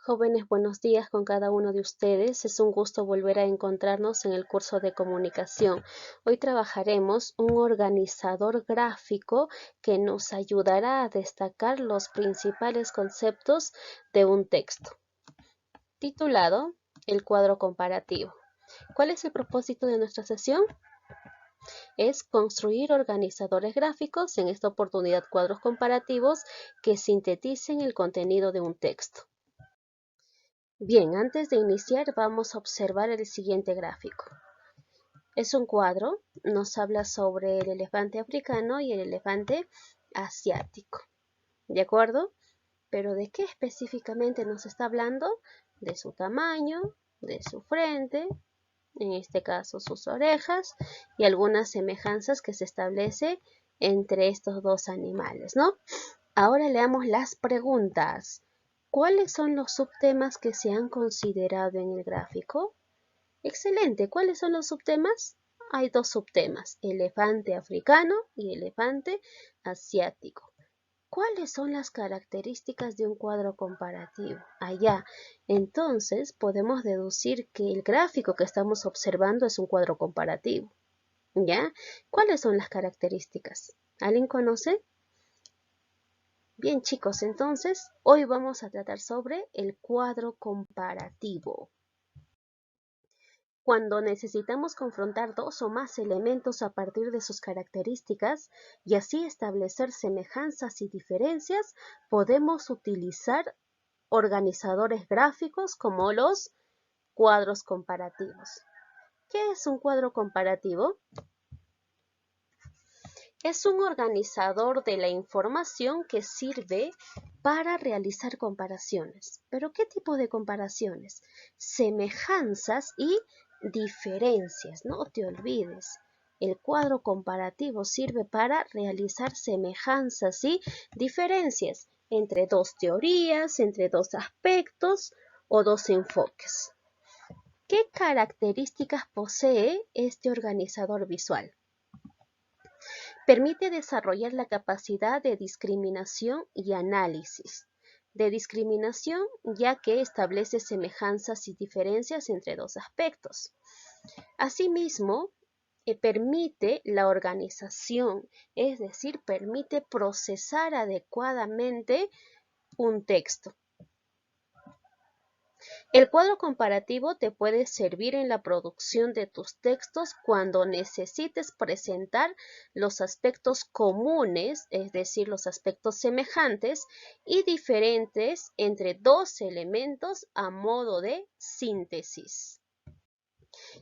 Jóvenes, buenos días con cada uno de ustedes. Es un gusto volver a encontrarnos en el curso de comunicación. Hoy trabajaremos un organizador gráfico que nos ayudará a destacar los principales conceptos de un texto, titulado El cuadro comparativo. ¿Cuál es el propósito de nuestra sesión? Es construir organizadores gráficos, en esta oportunidad cuadros comparativos, que sinteticen el contenido de un texto. Bien, antes de iniciar vamos a observar el siguiente gráfico. Es un cuadro, nos habla sobre el elefante africano y el elefante asiático. ¿De acuerdo? Pero ¿de qué específicamente nos está hablando? De su tamaño, de su frente, en este caso sus orejas y algunas semejanzas que se establece entre estos dos animales, ¿no? Ahora leamos las preguntas. ¿Cuáles son los subtemas que se han considerado en el gráfico? Excelente. ¿Cuáles son los subtemas? Hay dos subtemas, elefante africano y elefante asiático. ¿Cuáles son las características de un cuadro comparativo? Allá. Entonces podemos deducir que el gráfico que estamos observando es un cuadro comparativo. ¿Ya? ¿Cuáles son las características? ¿Alguien conoce? Bien, chicos, entonces hoy vamos a tratar sobre el cuadro comparativo. Cuando necesitamos confrontar dos o más elementos a partir de sus características y así establecer semejanzas y diferencias, podemos utilizar organizadores gráficos como los cuadros comparativos. ¿Qué es un cuadro comparativo? Es un organizador de la información que sirve para realizar comparaciones. ¿Pero qué tipo de comparaciones? Semejanzas y diferencias, no te olvides. El cuadro comparativo sirve para realizar semejanzas y diferencias entre dos teorías, entre dos aspectos o dos enfoques. ¿Qué características posee este organizador visual? Permite desarrollar la capacidad de discriminación y análisis. De discriminación, ya que establece semejanzas y diferencias entre dos aspectos. Asimismo, permite la organización, es decir, permite procesar adecuadamente un texto. El cuadro comparativo te puede servir en la producción de tus textos cuando necesites presentar los aspectos comunes, es decir, los aspectos semejantes y diferentes entre dos elementos a modo de síntesis.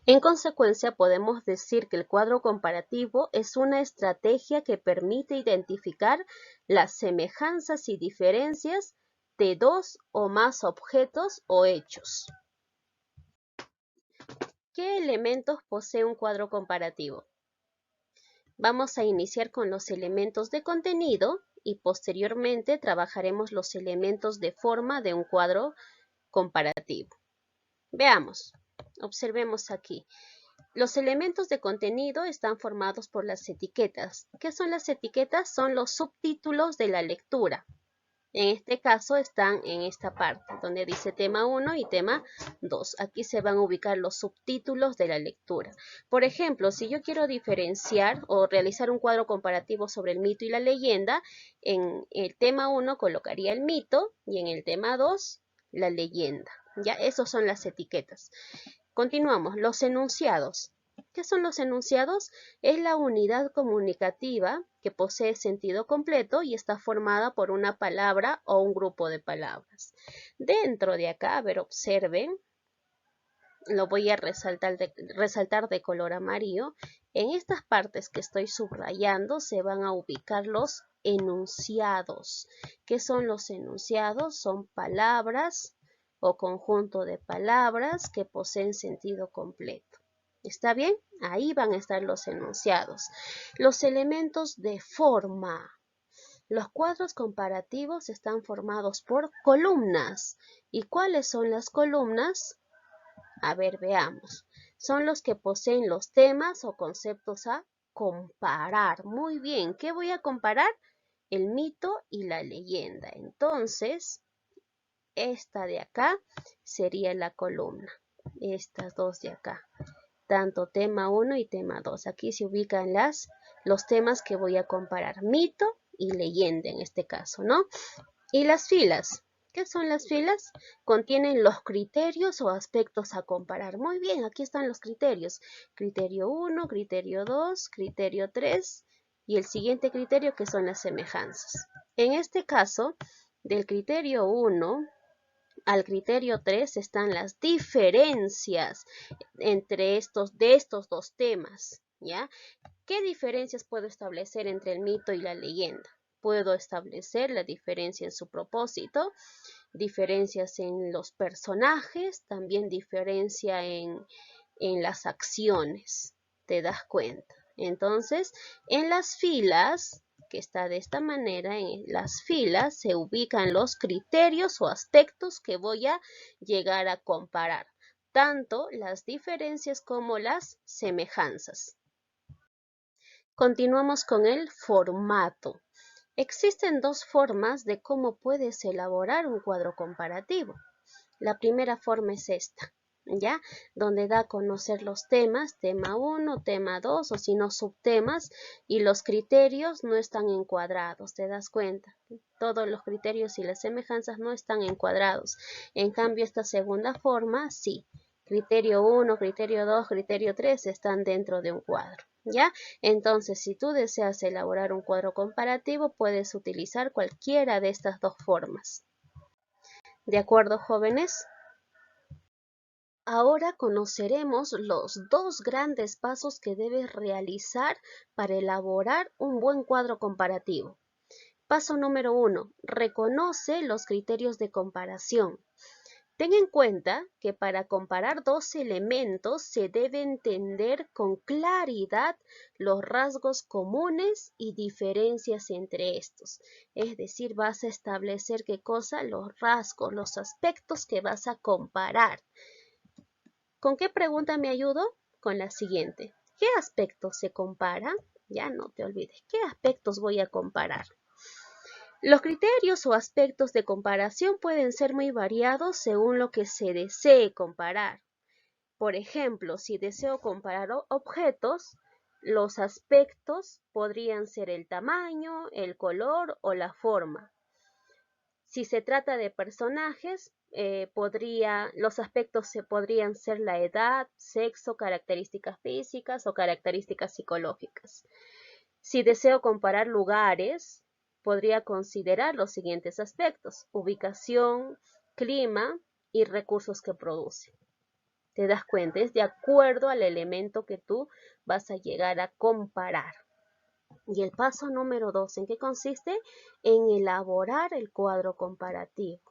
En consecuencia, podemos decir que el cuadro comparativo es una estrategia que permite identificar las semejanzas y diferencias de dos o más objetos o hechos. ¿Qué elementos posee un cuadro comparativo? Vamos a iniciar con los elementos de contenido y posteriormente trabajaremos los elementos de forma de un cuadro comparativo. Veamos, observemos aquí. Los elementos de contenido están formados por las etiquetas. ¿Qué son las etiquetas? Son los subtítulos de la lectura. En este caso están en esta parte, donde dice tema 1 y tema 2. Aquí se van a ubicar los subtítulos de la lectura. Por ejemplo, si yo quiero diferenciar o realizar un cuadro comparativo sobre el mito y la leyenda, en el tema 1 colocaría el mito y en el tema 2 la leyenda. Ya, esos son las etiquetas. Continuamos, los enunciados. ¿Qué son los enunciados? Es la unidad comunicativa que posee sentido completo y está formada por una palabra o un grupo de palabras. Dentro de acá, a ver, observen, lo voy a resaltar de color amarillo. En estas partes que estoy subrayando se van a ubicar los enunciados. ¿Qué son los enunciados? Son palabras o conjunto de palabras que poseen sentido completo. ¿Está bien? Ahí van a estar los enunciados. Los elementos de forma. Los cuadros comparativos están formados por columnas. ¿Y cuáles son las columnas? A ver, veamos. Son los que poseen los temas o conceptos a comparar. Muy bien, ¿qué voy a comparar? El mito y la leyenda. Entonces, esta de acá sería la columna. Estas dos de acá. Tanto tema 1 y tema 2. Aquí se ubican los temas que voy a comparar. Mito y leyenda en este caso, ¿no? Y las filas. ¿Qué son las filas? Contienen los criterios o aspectos a comparar. Muy bien, aquí están los criterios. Criterio 1, criterio 2, criterio 3 y el siguiente criterio que son las semejanzas. En este caso, del criterio 1 al criterio 3 están las diferencias entre de estos dos temas, ¿ya? ¿Qué diferencias puedo establecer entre el mito y la leyenda? Puedo establecer la diferencia en su propósito, diferencias en los personajes, también diferencia en las acciones, ¿te das cuenta? Entonces, en las filas, que está de esta manera, en las filas se ubican los criterios o aspectos que voy a llegar a comparar, tanto las diferencias como las semejanzas. Continuamos con el formato. Existen dos formas de cómo puedes elaborar un cuadro comparativo. La primera forma es esta, ¿ya? Donde da a conocer los temas, tema 1, tema 2 o si no subtemas, y los criterios no están encuadrados, ¿te das cuenta? Todos los criterios y las semejanzas no están encuadrados. En cambio, esta segunda forma, sí. Criterio 1, criterio 2, criterio 3 están dentro de un cuadro. ¿Ya? Entonces, si tú deseas elaborar un cuadro comparativo, puedes utilizar cualquiera de estas dos formas. ¿De acuerdo, jóvenes? Ahora conoceremos los dos grandes pasos que debes realizar para elaborar un buen cuadro comparativo. Paso número 1. Reconoce los criterios de comparación. Ten en cuenta que para comparar dos elementos se debe entender con claridad los rasgos comunes y diferencias entre estos. Es decir, vas a establecer qué cosa, los rasgos, los aspectos que vas a comparar. ¿Con qué pregunta me ayudo? Con la siguiente. ¿Qué aspectos se comparan? Ya no te olvides. ¿Qué aspectos voy a comparar? Los criterios o aspectos de comparación pueden ser muy variados según lo que se desee comparar. Por ejemplo, si deseo comparar objetos, los aspectos podrían ser el tamaño, el color o la forma. Si se trata de personajes, los aspectos podrían ser la edad, sexo, características físicas o características psicológicas. Si deseo comparar lugares, podría considerar los siguientes aspectos: ubicación, clima y recursos que produce. ¿Te das cuenta? Es de acuerdo al elemento que tú vas a llegar a comparar. Y el paso número 2, ¿en qué consiste? En elaborar el cuadro comparativo.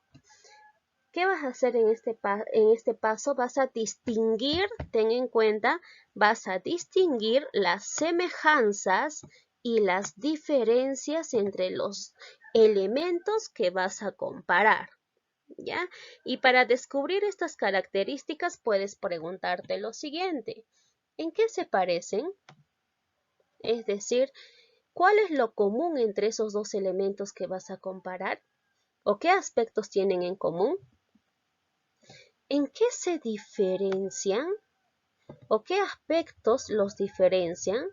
¿Qué vas a hacer en este paso? Vas a distinguir, ten en cuenta, vas a distinguir las semejanzas y las diferencias entre los elementos que vas a comparar, ¿ya? Y para descubrir estas características puedes preguntarte lo siguiente: ¿en qué se parecen? Es decir, ¿cuál es lo común entre esos dos elementos que vas a comparar? ¿O qué aspectos tienen en común? ¿En qué se diferencian? ¿O qué aspectos los diferencian?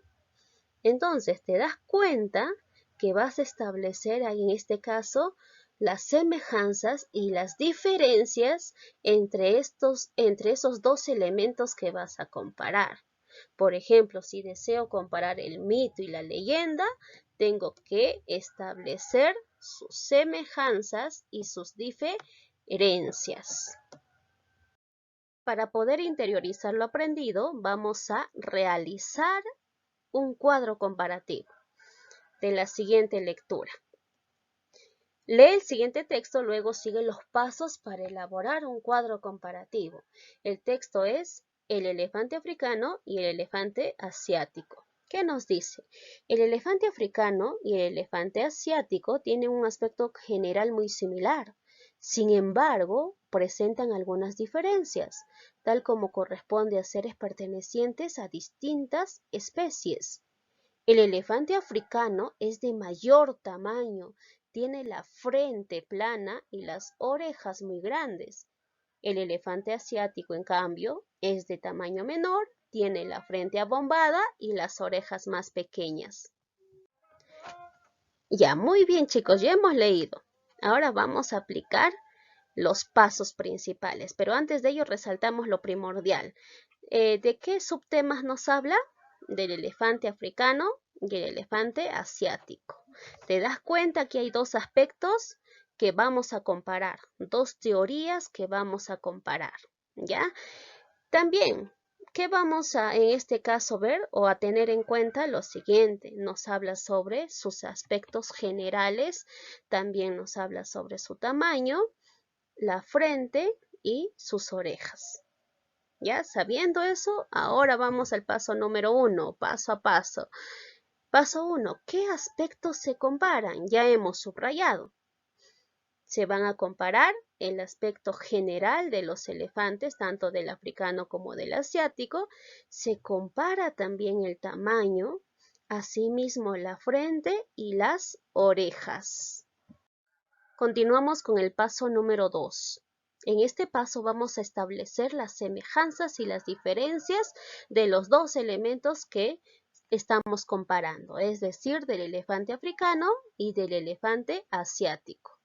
Entonces te das cuenta que vas a establecer ahí, en este caso, las semejanzas y las diferencias entre esos dos elementos que vas a comparar. Por ejemplo, si deseo comparar el mito y la leyenda, tengo que establecer sus semejanzas y sus diferencias. Para poder interiorizar lo aprendido, vamos a realizar un cuadro comparativo de la siguiente lectura. Lee el siguiente texto, luego sigue los pasos para elaborar un cuadro comparativo. El texto es El elefante africano y el elefante asiático. ¿Qué nos dice? El elefante africano y el elefante asiático tienen un aspecto general muy similar. Sin embargo, presentan algunas diferencias, tal como corresponde a seres pertenecientes a distintas especies. El elefante africano es de mayor tamaño, tiene la frente plana y las orejas muy grandes. El elefante asiático, en cambio, es de tamaño menor, tiene la frente abombada y las orejas más pequeñas. Ya, muy bien chicos, ya hemos leído. Ahora vamos a aplicar los pasos principales, pero antes de ello resaltamos lo primordial. ¿De qué subtemas nos habla? Del elefante africano y el elefante asiático. ¿Te das cuenta que hay dos aspectos que vamos a comparar? Dos teorías que vamos a comparar, ¿ya? También, ¿qué vamos a en este caso ver o a tener en cuenta? Lo siguiente, nos habla sobre sus aspectos generales, también nos habla sobre su tamaño, la frente y sus orejas. Ya sabiendo eso, ahora vamos al paso número 1, paso a paso. Paso 1, ¿qué aspectos se comparan? Ya hemos subrayado. Se van a comparar el aspecto general de los elefantes, tanto del africano como del asiático. Se compara también el tamaño, asimismo la frente y las orejas. Continuamos con el paso número 2. En este paso vamos a establecer las semejanzas y las diferencias de los dos elementos que estamos comparando, es decir, del elefante africano y del elefante asiático.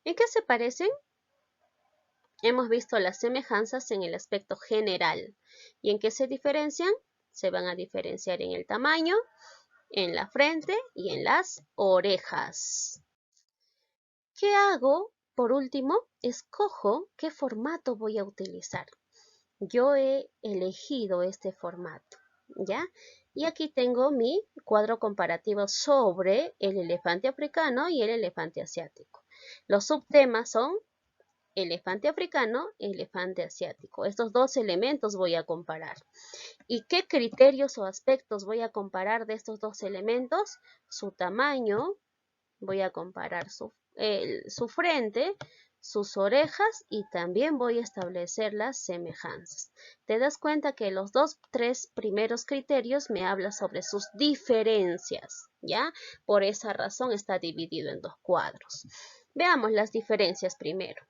¿En qué se parecen? Hemos visto las semejanzas en el aspecto general. ¿Y en qué se diferencian? Se van a diferenciar en el tamaño, en la frente y en las orejas. ¿Qué hago? Por último, escojo qué formato voy a utilizar. Yo he elegido este formato, ¿ya? Y aquí tengo mi cuadro comparativo sobre el elefante africano y el elefante asiático. Los subtemas son elefante africano, elefante asiático. Estos dos elementos voy a comparar. ¿Y qué criterios o aspectos voy a comparar de estos dos elementos? Su tamaño, voy a comparar su frente, sus orejas y también voy a establecer las semejanzas. Te das cuenta que los tres primeros criterios me hablan sobre sus diferencias, ¿ya? Por esa razón está dividido en dos cuadros. Veamos las diferencias primero.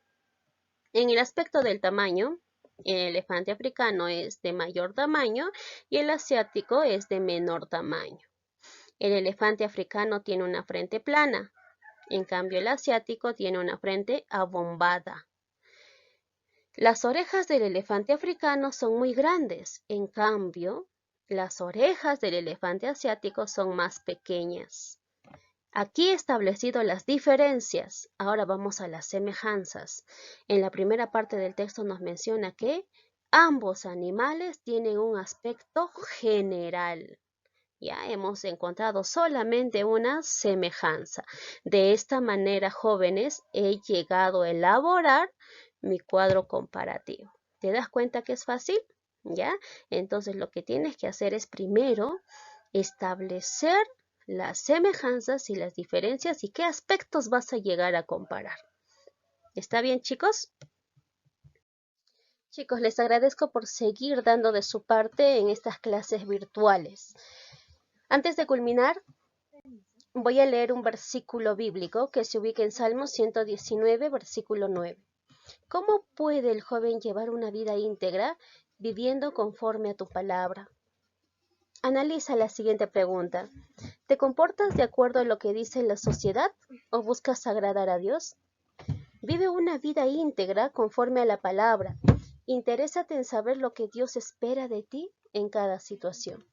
En el aspecto del tamaño, el elefante africano es de mayor tamaño y el asiático es de menor tamaño. El elefante africano tiene una frente plana, en cambio el asiático tiene una frente abombada. Las orejas del elefante africano son muy grandes, en cambio las orejas del elefante asiático son más pequeñas. Aquí he establecido las diferencias, ahora vamos a las semejanzas. En la primera parte del texto nos menciona que ambos animales tienen un aspecto general. Ya hemos encontrado solamente una semejanza. De esta manera, jóvenes, he llegado a elaborar mi cuadro comparativo. ¿Te das cuenta que es fácil? ¿Ya? Entonces lo que tienes que hacer es primero establecer las semejanzas y las diferencias y qué aspectos vas a llegar a comparar. ¿Está bien, chicos? Chicos, les agradezco por seguir dando de su parte en estas clases virtuales. Antes de culminar, voy a leer un versículo bíblico que se ubica en Salmos 119, versículo 9. ¿Cómo puede el joven llevar una vida íntegra viviendo conforme a tu palabra? Analiza la siguiente pregunta. ¿Te comportas de acuerdo a lo que dice la sociedad o buscas agradar a Dios? Vive una vida íntegra conforme a la palabra. Interésate en saber lo que Dios espera de ti en cada situación.